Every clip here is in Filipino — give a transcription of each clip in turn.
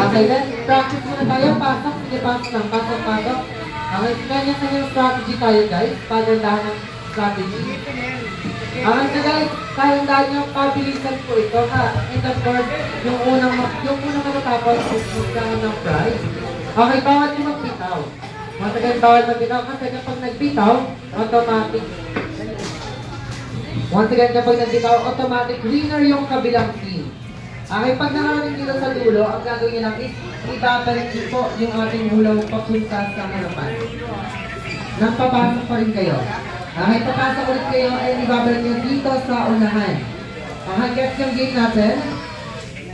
Okay, then practice muna tayo. Pasok, sige, pasok lang. Pasok, pasok. Okay, kanya-kanyang strategy tayo, guys. Pagandahan ng strategy. Okay, so guys, kahandaan nyo, pabilisan po ito, ha. In the board, yung unang matatapos, magkaroon ng prize. Okay, bawat nyo magbitaw. Once again, bawal magbitaw kasi kapag nagbitaw, automatic. Once again, kapag nagbitaw, automatic winner yung kabilang team. Okay, pag nakarating dito sa dulo, ang gagawin nyo lang is ibabalik nyo po yung ating hulaw papunta sa harapan. Nang papasok pa rin kayo. Okay, papasok ulit kayo ay ibabalik nyo dito sa unahan. Okay, gets yung game natin.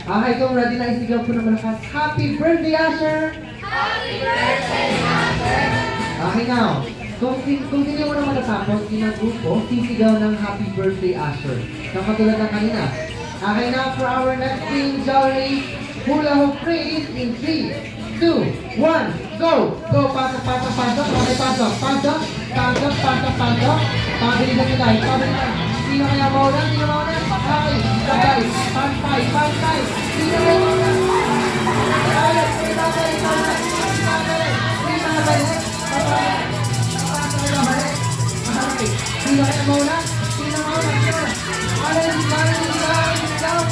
Okay, kung ready na isigaw po ng malakas. Happy birthday, Asher! Happy birthday, Asher! Okay, now, kung sino mo na matatapos, grupo, sisigaw ng happy birthday, Asher. Na katulad ng kanina. Okay, now for our next team, Jolly Hula Hoop Race in 3, 2, 1, go! Go! Pasok, pasok, pasok. Okay, pasok, pasok, pasok, pasok, pasok. Pabilisan nyo guys, pabilisan. Sino kaya mauna? Sino mauna? Okay, sabay, pantay, pantay. Sino kaya mauna? Okay, sabay, sabay, sabay. Sino kaya balik? Sabay. Pasok na balik. Okay, sino kaya mauna? Sino mauna? Sino? Alin, alin, alin, alin.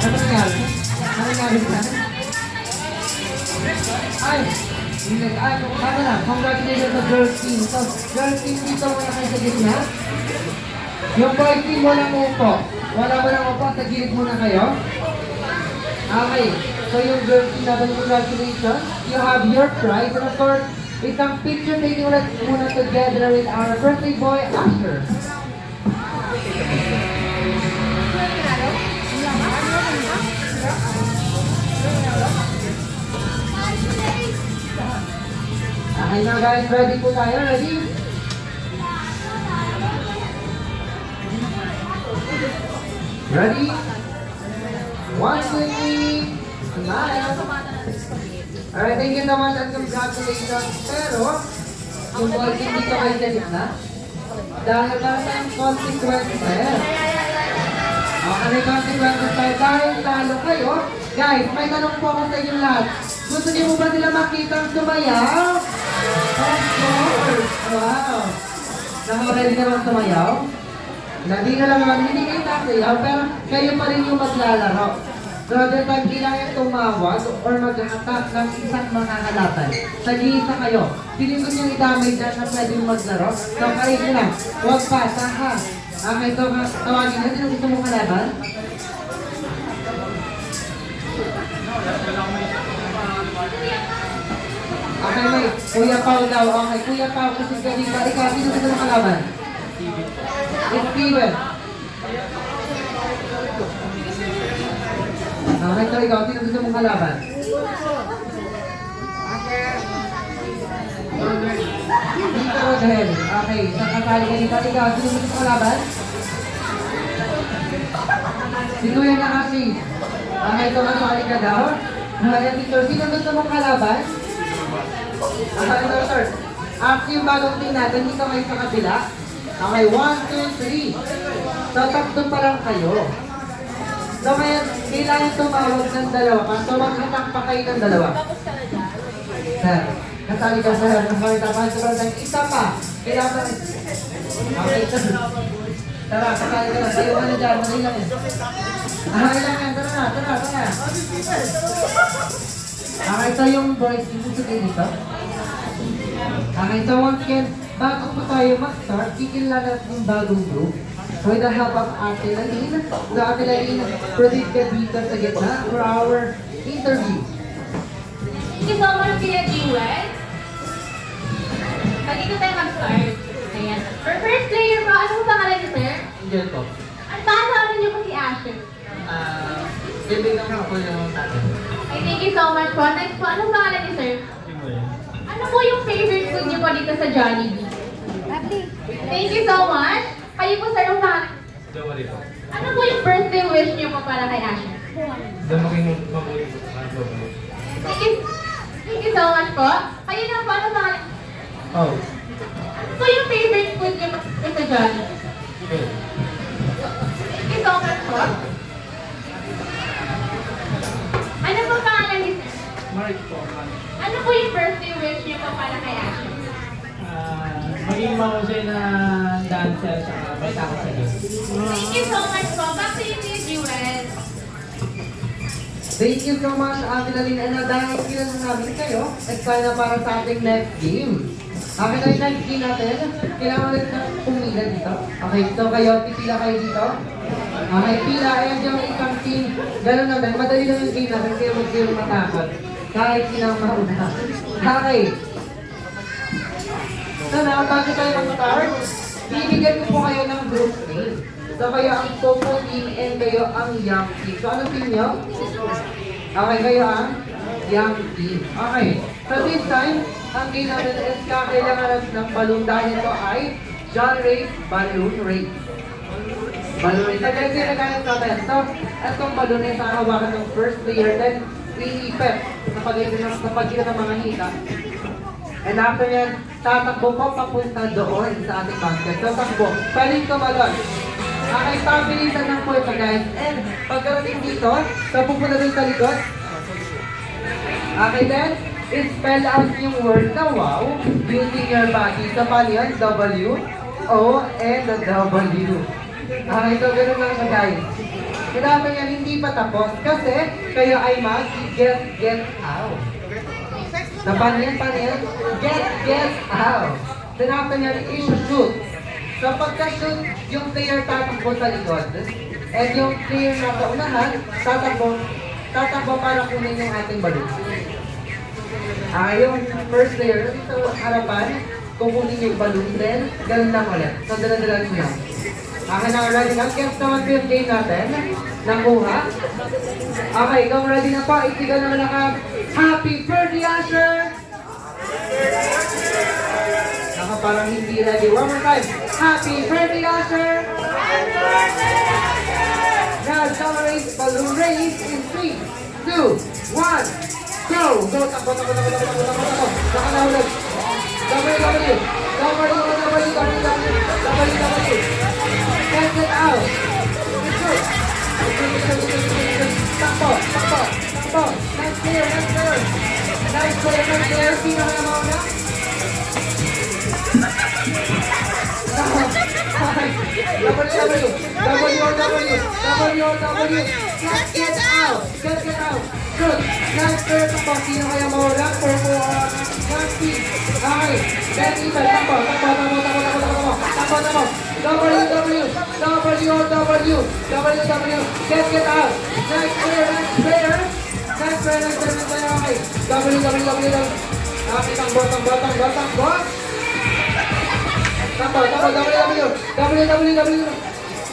Ano nangyari? Ano nangyari sa akin? Ay, paano na? Congratulations sa girls team. So, girls team dito muna kayo sa gitna. Yung boys team mo lang upo. Wala mo lang upo, sa gilid muna kayo. Okay, so yung girls team natin, congratulations. You have your prize. And of course, isang picture taking ulit muna together with our birthday boy, Asher. Okay na guys, ready po tayo? Ready? Ready? 1, 2, 3, smile! Alright, thank you so much and congratulations. Pero, yung ball team dito kayo sa gitna. Dahil para tayong consequences. Okay, may consequences tayo. Dahil talo kayo, guys, may tanong po ako sa inyo lahat. Gusto niyo mo ba nila makita ang sumayaw? Of course! Wow! Naka-ready naman sumayaw? Hindi na lang naman, hindi kayo sasayaw, pero kayo pa rin yung maglalaro. So, the time kailangan tumawag or maghatak ng isang makakalaban. Nag-iisa kayo. Pili ko niyong idamay dyan na pwede maglaro. So, kayo nyo lang. Huwag pa, saka. Okay, so tawagin na. Sino gusto mong kalaban? Okay, may Kuya Pao daw. Okay, Kuya Pao kasi kanina. Ikaw, sino gusto mong kalaban? It's Steven. Okay, so ikaw, sino gusto mong kalaban? Dito, Rodel. Okay, sa kasali ka dito. Ikaw, sino gusto mong kalaban? Si Kuya na kasi. Okay, so kasali ka daw. Okay, sino gusto mong kalaban? Okay, so sir. After yung bagong team natin, dito kayo sa kabila. Okay, 1, 2, 3. So, tatlo pa lang kayo. So, kaya kailangan tumawag ng dalawa pa. So, maghatak pa kayo ng dalawa. Sir, kasali ka sir. Kasali ka ng isa pa. Kailangan. Okay, sir. Tara, kasali ka na. Tayo ka na dyan. Madali lang yan. Okay lang yan. Tara na, tara, tara. Okay, so yung boys, dito kayo dito. Okay, so once again, bago po tayo mag-start, kikilala natin yung bagong group. With the help of Ate Laline. So Ate Laline, proceed ka dito sa gitna for our interview. Thank you so much, Kuya Jewel. Pag dito tayo mag-start. Ayan. For first player po, ano po pangalan niyo, sir? Angel po. At paano niyo po si Asher? Bibigyan ko po yung natin. Okay, thank you so much po. Next po, anong pangalan niyo, sir? Ano po yung favorite food niyo po dito sa Jollibee? Thank you so much. Kayo po, sir, yung pangalan. Ano po yung birthday wish niyo po para kay Asher? Thank you so much po. Kayo na po, ano pangalan? Oh. Ano po yung favorite food niyo po sa Jollibee? Thank you so much po. po para kay Asher? Maging mahusay na dancer sa pagtakot sa Diyos. Thank you so much po. Back to you, Miss Jewel. Thank you so much, Adeline. And dahil kilala namin kayo, it's time na para sa ating next game. Okay na yung next game natin. Kailangan ulit na pumila dito. Okay, so kayo, pipila kayo dito. Okay, pila. Ayan yung isang team. Ganun naman. Madali lang yung game natin. Kaya huwag kayo matakot. Kahit silang mauna. Okay. So now, bago tayo mag-start, bibigyan ko po kayo ng group name. So kayo ang Popo team and kayo ang Young team. So ano team nyo? Okay, kayo ang Young team. Okay. So this time, ang game natin is kakailangan ng balloon dahil ito ay John Ray's Balloon Race. Balloon race. So guys, yung nagkakalit natin. So, itong balloon ay hawakan ng first player, then iipet sa pagitan ng mga hita. And after yan, tatakbo ko papunta doon sa ating basket. So takbo, paling tumalon. Okay, pabilisan ng puwersa guys. And pagkarating dito, so pupunta doon sa likod. Okay then, spell out yung word na wow using your body. So paano yan? W, O, and W. Okay, so ganun lang siya guys. Kailangan yan hindi pa tapos kasi kayo ay mag-get out. Na paano yan? Get out. Then after yan, i-shoot. So pagka-shoot, yung player tatakbo sa likod. And yung player na sa unahan, tatakbo para kunin yung ating balloon. Yung first player sa harapan, kukunin yung balloon, then ganun lang ulit. So dala-dala nyo lang. Okay na, ready na? Guess naman po yung game natin. Nakuha. Okay, kung ready na po, isigaw naman na ka. Happy birthday, Asher! Naka parang hindi ready. One more time. Happy birthday, Asher! Happy birthday, Asher! Now, celebrate balloon race in 3, 2, 1, go! Go! Takbo! Nakalawag. W. Get it out! Takbo! Next player! Sino kaya mauna? W. Get out! Good! Next player takbo. Sino kaya mauna? Purple or Nancy? Okay. Then Ethan, takbo. W. Get out! Next player. Okay. W. Okay, takbo. W.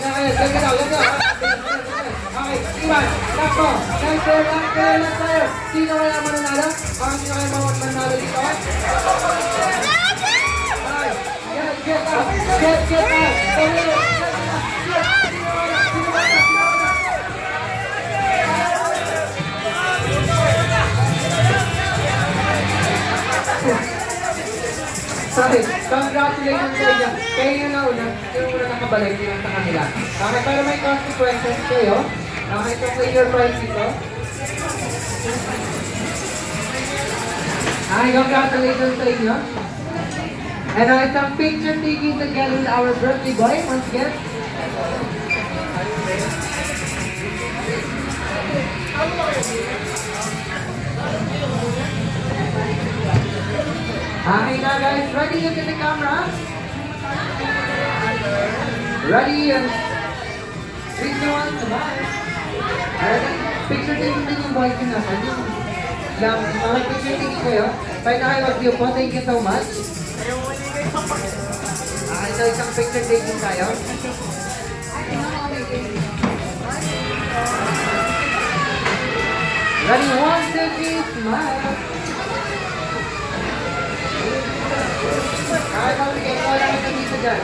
Okay, get out. Okay, Ivan, takbo. Next player. Sino kaya mananalo? Sino kaya mananalo dito? Okay. Get out. Sorry, congratulations sa inyo. Kayo yung nauna, kayo muna nakabalik yun sa kanila. Okay, pero may consequences kayo. Okay, so play your prize dito. Okay, congratulations sa inyo. And some picture taking together with our birthday boy once again. Okay na guys, ready? Look at the camera. Ready? And 3, 2, 1, smile. Alright, picture taking din yung boys yung nasa. Yung picture taking kayo. Tayo na kayo mag-view po. Thank you so much. Okay, so isang picture taking tayo. Ready? 1, 2, 3, smile. Ay, pabigay ko lang ito dito dyan.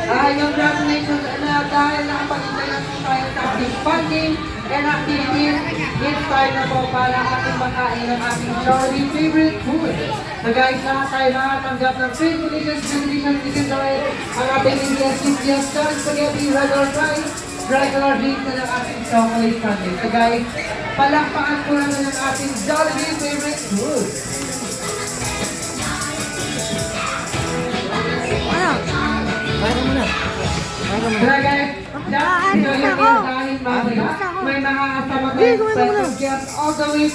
Ay, congratulations na dahil nakapag-intay natin tayo sa ating fun game. and activities, it's time na po para ating makain ng ating Jollibee favorite food. So guys, lahat tayo nakatanggap ng free delicious enjoy ang ating Indian fiesta, spaghetti, regular fries, regular drinks na ng ating chocolate sundae. So guys, palakpakan po naman ng ating Jollibee favorite food. Kaya guys, that's enjoy your meal dahil mamaya may mga kasama tayong special guests all the way